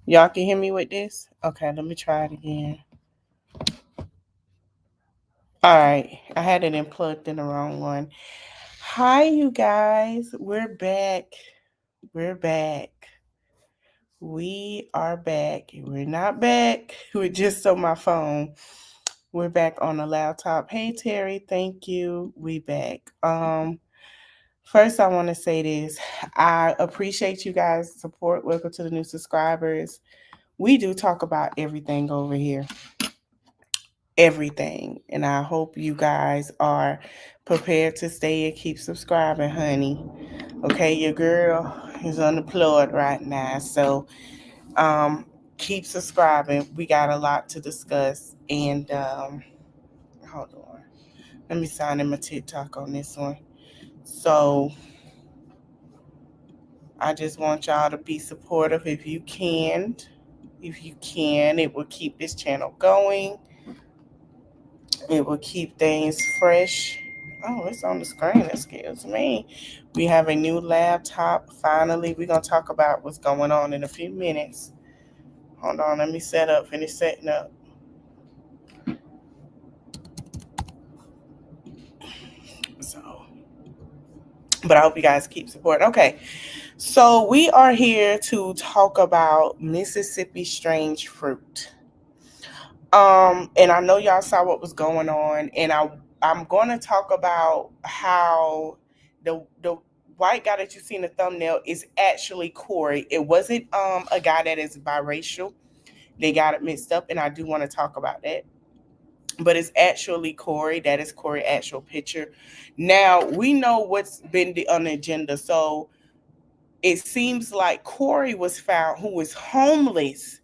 Y'all can hear me with this? Okay, let me try it again. All right, I had it plugged in the wrong one. Hi, you guys. We're back. We're back. We are back. We're not back. We're just on my phone. We're back on the laptop. Hey, Terry. Thank you. We back. First, I want to say this. I appreciate you guys' support. Welcome to the new subscribers. We do talk about everything over here. Everything. And I hope you guys are prepared to stay and keep subscribing, honey. Okay, your girl is unemployed right now. So keep subscribing. We got a lot to discuss. And hold on. Let me sign in my TikTok on this one. So I just want y'all to be supportive if you can. If you can, it will keep this channel going. It will keep things fresh. Oh, it's on the screen. Excuse me. We have a new laptop. Finally, we're going to talk about what's going on in a few minutes. Hold on. Let me finish setting up. So, but I hope you guys keep supporting. Okay. So we are here to talk about Mississippi strange fruit. And I know y'all saw what was going on, and I'm going to talk about how the white guy that you see in the thumbnail is actually Corey. It wasn't a guy that is biracial. They got it mixed up, and I do want to talk about that. But it's actually Corey. That is Corey's actual picture. Now we know what's been on the agenda. So it seems like Corey was found, who was homeless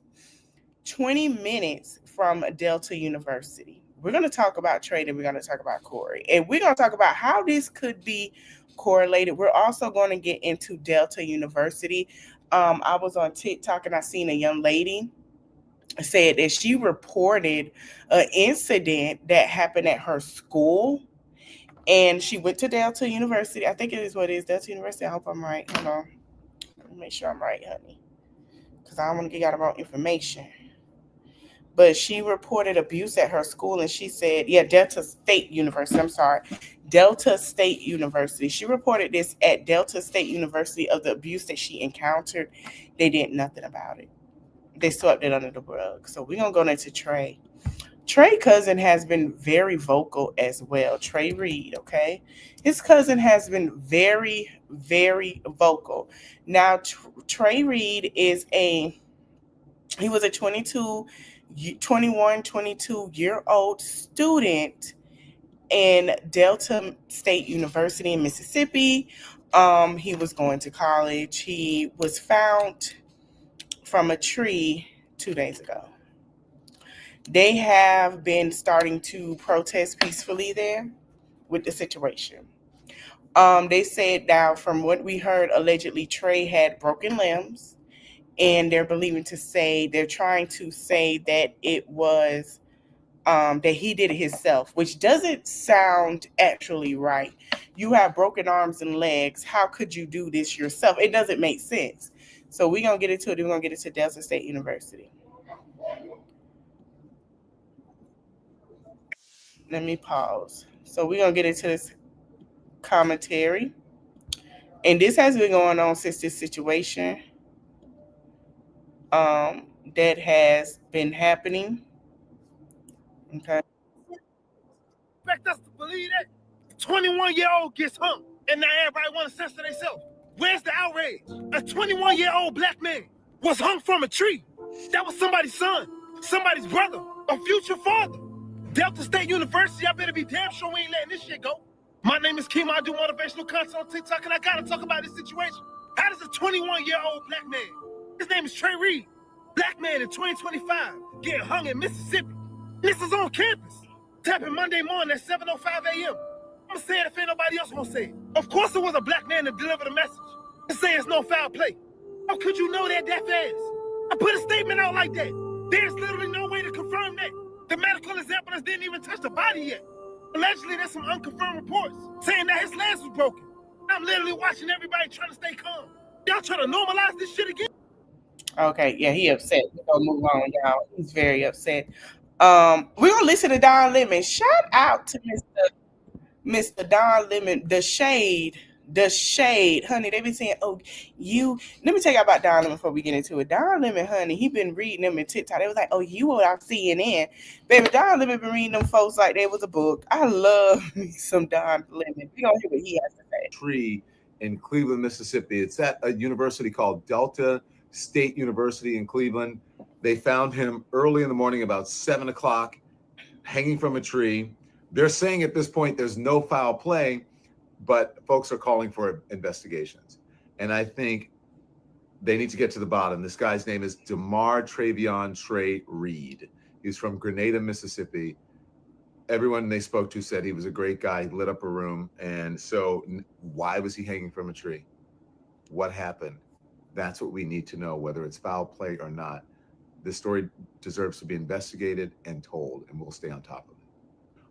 20 minutes from Delta University. We're going to talk about Trey and we're going to talk about Corey. And we're going to talk about how this could be correlated. We're also going to get into Delta University. I was on TikTok and I seen a young lady said that she reported an incident that happened at her school. And she went to Delta University. I think it is what it is, Delta University. I hope I'm right. Hold on. Let me make sure I'm right, honey. Because I don't want to get out about information. But she reported abuse at her school, and she said, yeah, Delta State University. I'm sorry, Delta State University. She reported this at Delta State University of the abuse that she encountered. They did nothing about it. They swept it under the rug. So we're going to go into Trey. Trey cousin has been very vocal as well. Trey Reed, okay? His cousin has been very, very vocal. Now, Trey Reed he was a 22-year-old student in Delta State University in Mississippi. He was going to college. He was found from a tree 2 days ago. They have been starting to protest peacefully there with the situation. They said now, from what we heard, allegedly Trey had broken limbs, and they're trying to say that it was that he did it himself, which doesn't sound actually right. You have broken arms and legs. How could you do this yourself? It doesn't make sense. So we're gonna get into it. We're gonna get into Delta State University. Let me pause. So we're gonna get into this commentary, and this has been going on since this situation that has been happening. Okay. Expect us to believe that? 21-year-old gets hung, and now everybody want to censor themselves. Where's the outrage? A 21-year-old black man was hung from a tree. That was somebody's son, somebody's brother, a future father. Delta State University, I better be damn sure we ain't letting this shit go. My name is Kim. I do motivational content on TikTok, and I gotta talk about this situation. How does a 21-year-old black man, his name is Trey Reed, black man in 2025, get hung in Mississippi? This is on campus. Tapping Monday morning at 7:05 a.m. I'm gonna say it if ain't nobody else gonna say it. Of course it was a black man that delivered the message and say it's no foul play. How could you know that fast? I put a statement out like that. There's literally no way to confirm that. The medical examiners didn't even touch the body yet. Allegedly, there's some unconfirmed reports saying that his legs was broken. I'm literally watching everybody trying to stay calm. Y'all trying to normalize this shit again? Okay, yeah, he upset. We're gonna move on, y'all. He's very upset. We're gonna listen to Don Lemon. Shout out to Mr. Don Lemon, the shade, honey. They been saying, "Oh, you." Let me tell you about Don Lemon before we get into it. Don Lemon, honey, he been reading them in TikTok. They was like, "Oh, you were on CNN, baby." Don Lemon been reading them folks like they was a book. I love me some Don Lemon. We gonna hear what he has to say. Tree in Cleveland, Mississippi. It's at a university called Delta State University in Cleveland. They found him early in the morning, about 7 o'clock, hanging from a tree. They're saying at this point there's no foul play, but folks are calling for investigations. And I think they need to get to the bottom. This guy's name is DeMar Travion Trey Reed. He's from Grenada, Mississippi. Everyone they spoke to said he was a great guy. He lit up a room. And so why was he hanging from a tree? What happened? That's what we need to know, whether it's foul play or not. This story deserves to be investigated and told, and we'll stay on top of it.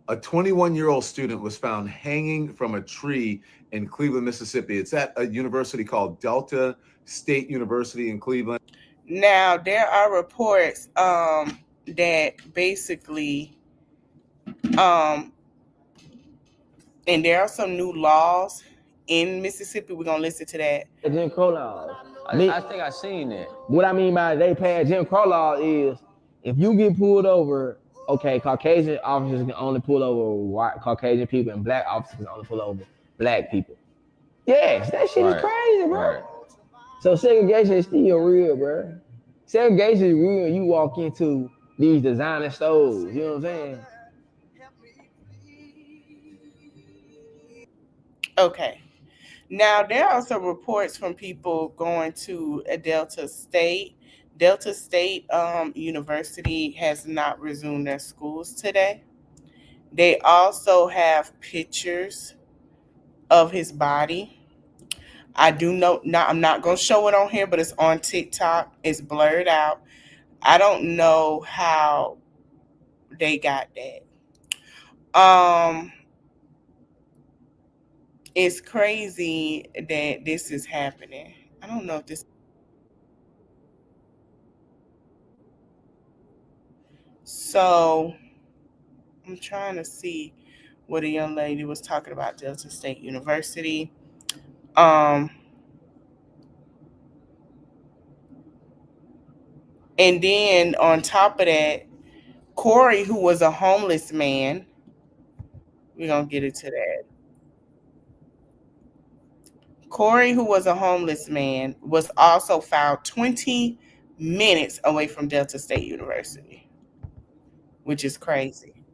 A 21-year-old student was found hanging from a tree in Cleveland, Mississippi. It's at a university called Delta State University in Cleveland. Now, there are reports that basically, and there are some new laws in Mississippi. We're gonna listen to that. Jim Crow laws. I think I seen that. What I mean by they passed Jim Crow law is if you get pulled over, okay, Caucasian officers can only pull over white Caucasian people, and black officers can only pull over black people. Yes, that shit is crazy, bro. Right. So segregation is still real, bro. Segregation is real. You walk into these designer stores, you know what I'm saying? Okay. Now, there are some reports from people going to a Delta State. Delta State University has not resumed their schools today. They also have pictures of his body. I do know, I'm not going to show it on here, but it's on TikTok. It's blurred out. I don't know how they got that. It's crazy that this is happening. I don't know if this. So I'm trying to see what a young lady was talking about Delta State University. And then on top of that, Corey, who was a homeless man, we're going to get into that. Corey, who was a homeless man, was also found 20 minutes away from Delta State University, which is crazy.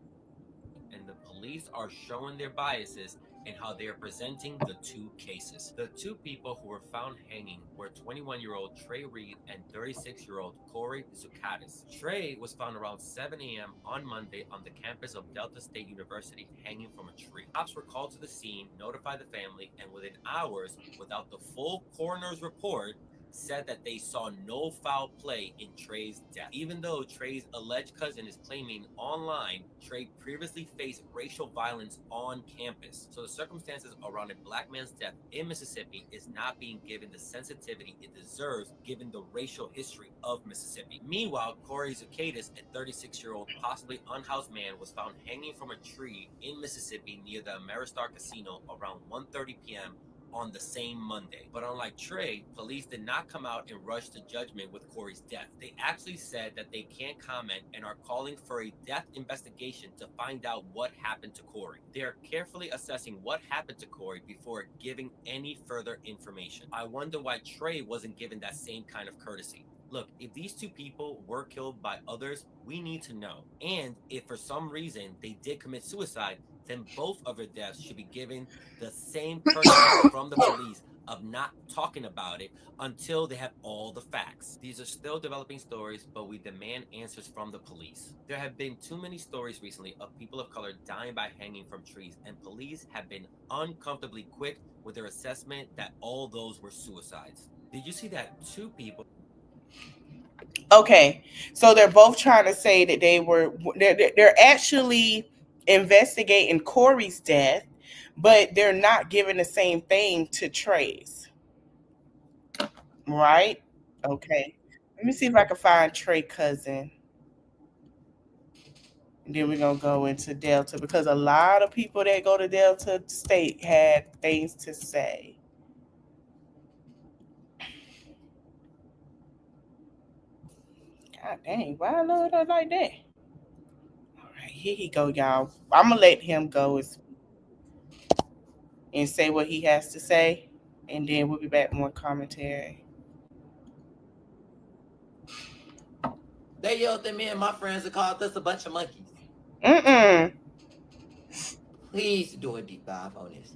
And the police are showing their biases in how they are presenting the two cases. The two people who were found hanging were 21-year-old Trey Reed and 36-year-old Corey Zucatis. Trey was found around 7 a.m. on Monday on the campus of Delta State University hanging from a tree. Cops were called to the scene, notified the family, and within hours, without the full coroner's report, said that they saw no foul play in Trey's death. Even though Trey's alleged cousin is claiming online Trey previously faced racial violence on campus. So the circumstances around a black man's death in Mississippi is not being given the sensitivity it deserves given the racial history of Mississippi. Meanwhile, Corey Zucatis, a 36-year-old possibly unhoused man, was found hanging from a tree in Mississippi near the Ameristar Casino around 1:30 p.m. on the same Monday. But unlike Trey, police did not come out and rush to judgment with Corey's death. They actually said that they can't comment and are calling for a death investigation to find out what happened to Corey. They are carefully assessing what happened to Corey before giving any further information. I wonder why Trey wasn't given that same kind of courtesy. Look, if these two people were killed by others, we need to know. And if for some reason they did commit suicide, then both of their deaths should be given the same courtesy from the police of not talking about it until they have all the facts. These are still developing stories, but we demand answers from the police. There have been too many stories recently of people of color dying by hanging from trees, and police have been uncomfortably quick with their assessment that all those were suicides. Did you see that two people... Okay, so they're both trying to say that they're actually investigating Corey's death, but they're not giving the same thing to Trey's. Right? Okay. Let me see if I can find Trey cousin. And then we're going to go into Delta because a lot of people that go to Delta State had things to say. God dang, why I love that like that? All right, here he go, y'all. I'm going to let him go and say what he has to say, and then we'll be back with more commentary. They yelled at me and my friends and called us a bunch of monkeys. Please do a deep dive on this.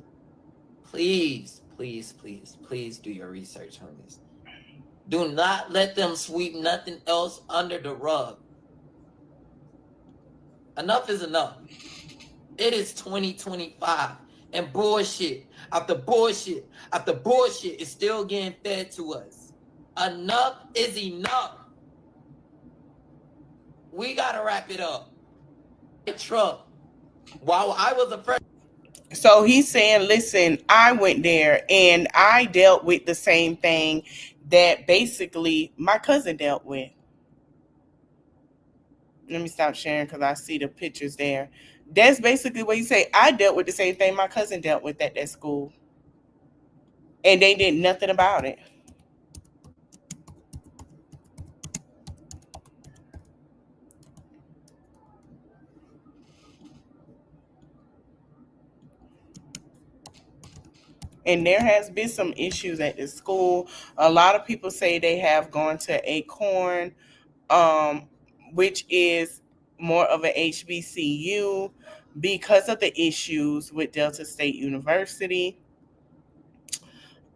Please, please, please, please do your research on this. Do not let them sweep nothing else under the rug. Enough is enough. It is 2025, and bullshit after bullshit after bullshit is still getting fed to us. Enough is enough. We gotta wrap it up. Truck. While I was a freshman. So he's saying, listen, I went there and I dealt with the same thing that basically my cousin dealt with. Let me stop sharing because I see the pictures there. That's basically what you say. I dealt with the same thing my cousin dealt with at that school. And they did nothing about it. And there has been some issues at the school. A lot of people say they have gone to Acorn, which is more of an HBCU because of the issues with Delta State University.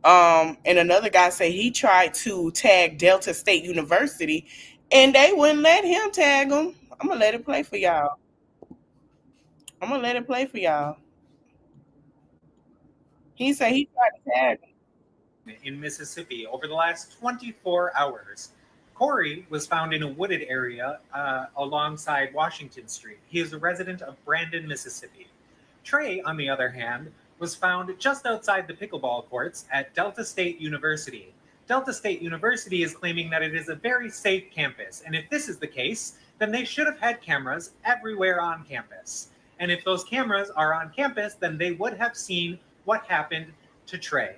And another guy said he tried to tag Delta State University and they wouldn't let him tag them. I'm going to let it play for y'all. He said he tried to tag him. In Mississippi over the last 24 hours. Corey was found in a wooded area alongside Washington Street. He is a resident of Brandon, Mississippi. Trey, on the other hand, was found just outside the pickleball courts at Delta State University. Delta State University is claiming that it is a very safe campus, and if this is the case, then they should have had cameras everywhere on campus. And if those cameras are on campus, then they would have seen what happened to Trey.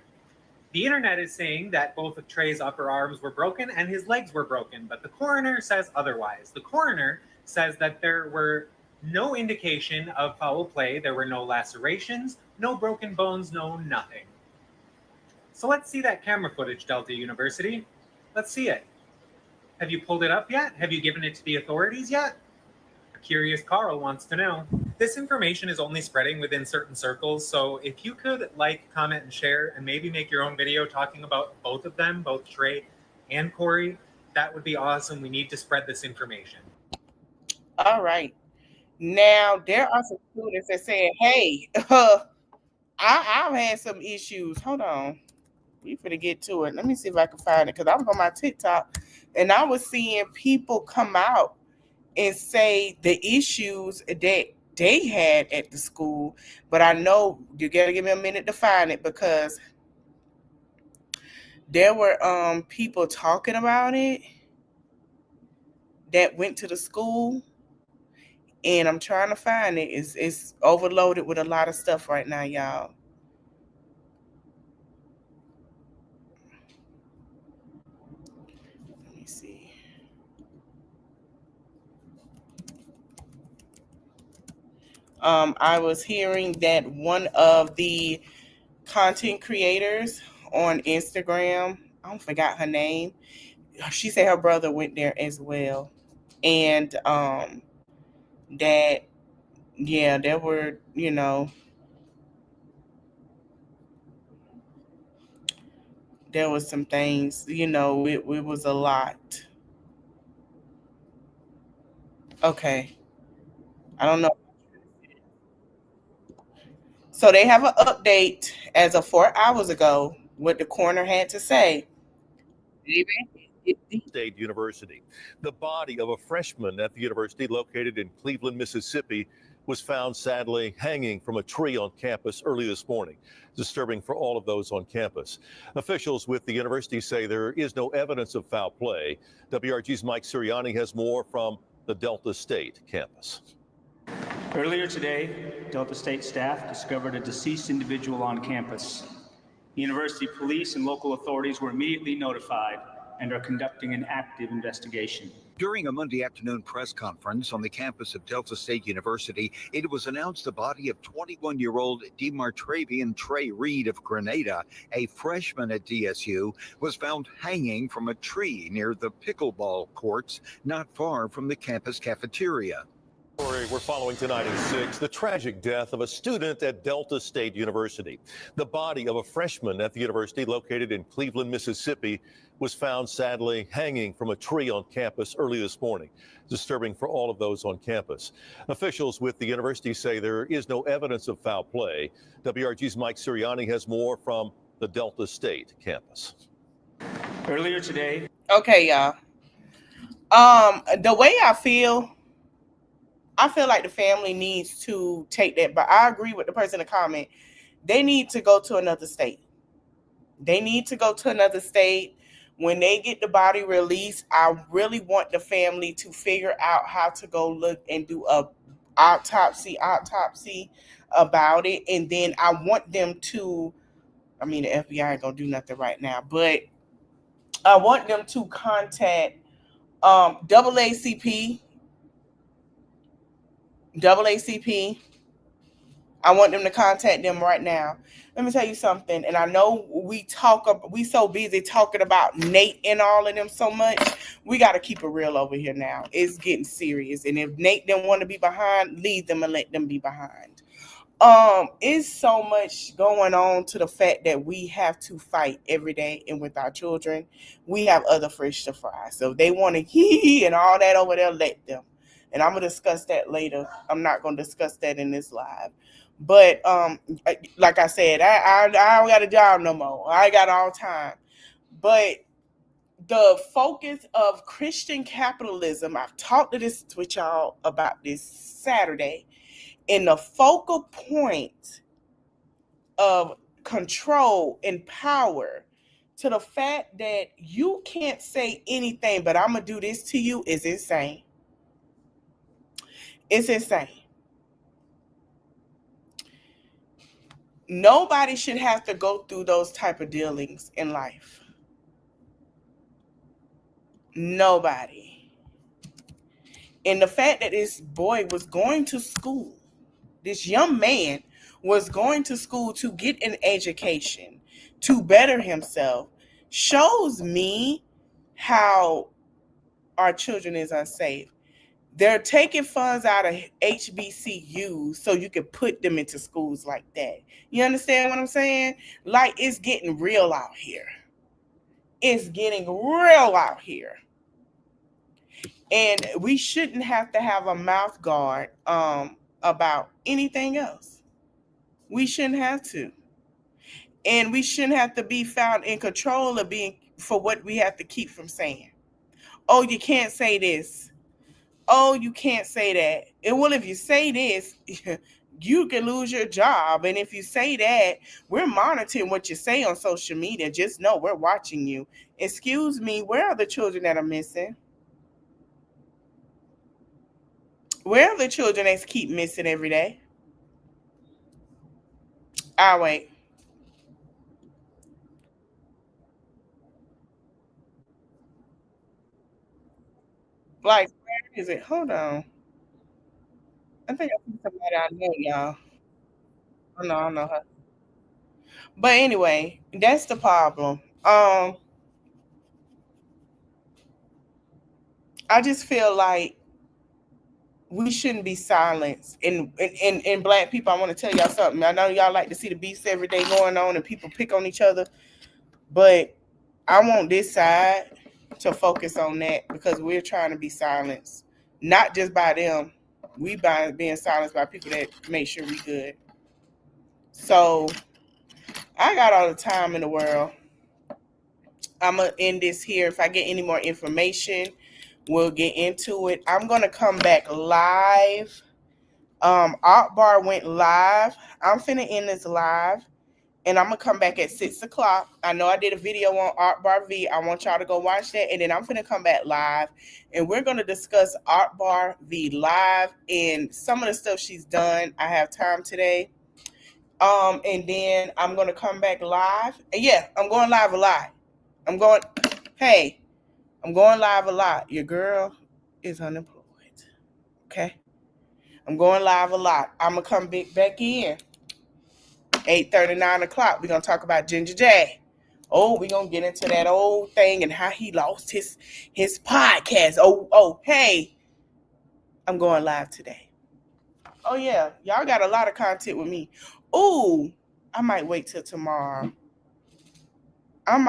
The internet is saying that both of Trey's upper arms were broken and his legs were broken, but the coroner says otherwise. The coroner says that there were no indication of foul play, there were no lacerations, no broken bones, no nothing. So let's see that camera footage, Delta University. Let's see it. Have you pulled it up yet? Have you given it to the authorities yet? Curious Carl wants to know. This information is only spreading within certain circles, so if you could like, comment, and share, and maybe make your own video talking about both of them, both Trey and Corey, that would be awesome. We need to spread this information. All right. Now, there are some students that say, hey, I've had some issues. Hold on. We finna get to it. Let me see if I can find it because I was on my TikTok and I was seeing people come out and say the issues that they had at the school. But I know you gotta give me a minute to find it because there were people talking about it that went to the school. And I'm trying to find it. It's overloaded with a lot of stuff right now, y'all. Let me see. I was hearing that one of the content creators on Instagram, I forgot her name. She said her brother went there as well. And that, yeah, there were, there was some things, it was a lot. Okay. I don't know. So they have an update as of 4 hours ago, what the coroner had to say. State University. The body of a freshman at the university located in Cleveland, Mississippi, was found sadly hanging from a tree on campus early this morning. Disturbing for all of those on campus. Officials with the university say there is no evidence of foul play. WRG's Mike Sirianni has more from the Delta State campus. Earlier today, Delta State staff discovered a deceased individual on campus. University police and local authorities were immediately notified and are conducting an active investigation. During a Monday afternoon press conference on the campus of Delta State University, it was announced the body of 21-year-old DeMartravian Trey Reed of Grenada, a freshman at DSU, was found hanging from a tree near the pickleball courts not far from the campus cafeteria. We're following tonight at 6, the tragic death of a student at Delta State University. The body of a freshman at the university located in Cleveland, Mississippi, was found sadly hanging from a tree on campus early this morning. Disturbing for all of those on campus. Officials with the university say there is no evidence of foul play. WRG's Mike Sirianni has more from the Delta State campus. Earlier today. Okay, y'all. The way I feel like the family needs to take that, but I agree with the person in the comment. They need to go to another state. They need to go to another state. When they get the body released, I really want the family to figure out how to go look and do a autopsy about it. And then I want them to, the FBI ain't gonna do nothing right now, but I want them to contact AACP. I want them to contact them right now. Let me tell you something. And I know we so busy talking about Nate and all of them so much. We got to keep it real over here now. It's getting serious. And if Nate didn't want to be behind, leave them and let them be behind. It's so much going on to the fact that we have to fight every day. And with our children, we have other fish to fry. So if they want to hee and all that over there, let them. And I'm going to discuss that later. I'm not going to discuss that in this live. But like I said, I don't got a job no more. I got all time. But the focus of Christian capitalism, I've talked to this with y'all about this Saturday, and the focal point of control and power to the fact that you can't say anything, but I'm going to do this to you is insane. It's insane. Nobody should have to go through those type of dealings in life. Nobody. And the fact that this boy was going to school, this young man was going to school to get an education, to better himself, shows me how our children is unsafe. They're taking funds out of HBCUs so you can put them into schools like that. You understand what I'm saying? Like, it's getting real out here. It's getting real out here. And we shouldn't have to have a mouth guard about anything else. We shouldn't have to. And we shouldn't have to be found in control of being for what we have to keep from saying. Oh, you can't say this. Oh, you can't say that. And well, if you say this, you can lose your job. And if you say that, we're monitoring what you say on social media. Just know we're watching you. Excuse me, where are the children that are missing? Where are the children that keep missing every day? I'll wait. Like, where is it? Hold on. I think I see somebody I know, y'all. I know her. But anyway, that's the problem. I just feel like we shouldn't be silenced. And Black people, I want to tell y'all something. I know y'all like to see the beefs every day going on and people pick on each other, but I want this side to focus on that because we're trying to be silenced, not just by them. We by being silenced by people that make sure we good. So I got all the time in the world. I'm gonna end this here. If I get any more information, we'll get into it. I'm gonna come back live Art Bar went live. I'm finna end this live. And I'm going to come back at 6 o'clock. I know I did a video on Art Bar V. I want y'all to go watch that. And then I'm going to come back live. And we're going to discuss Art Bar V live and some of the stuff she's done. I have time today. And then I'm going to come back live. And yeah, I'm going live a lot. I'm going live a lot. Your girl is unemployed. Okay? I'm going live a lot. I'm going to come back in. 8:30, 9 o'clock. We're going to talk about Ginger J. Oh, we're going to get into that old thing and how he lost his podcast. Oh, hey. I'm going live today. Oh, yeah. Y'all got a lot of content with me. Ooh, I might wait till tomorrow. We're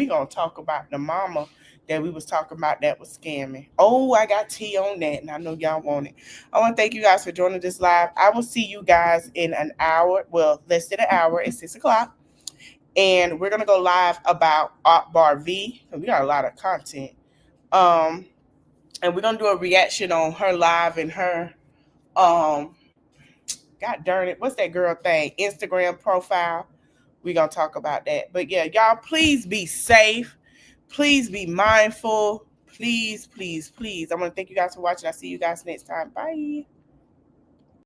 going to talk about the mama that we was talking about that was scamming. Oh, I got tea on that, and I know y'all want it. I want to thank you guys for joining this live. I will see you guys in an hour, well, less than an hour at 6 o'clock. And we're going to go live about Art Bar V, because we got a lot of content. And we're going to do a reaction on her live and her, God darn it, what's that girl thing? Instagram profile. We're going to talk about that. But yeah, y'all, please be safe. Please be mindful. Please, please, please. I want to thank you guys for watching. I'll see you guys next time. Bye.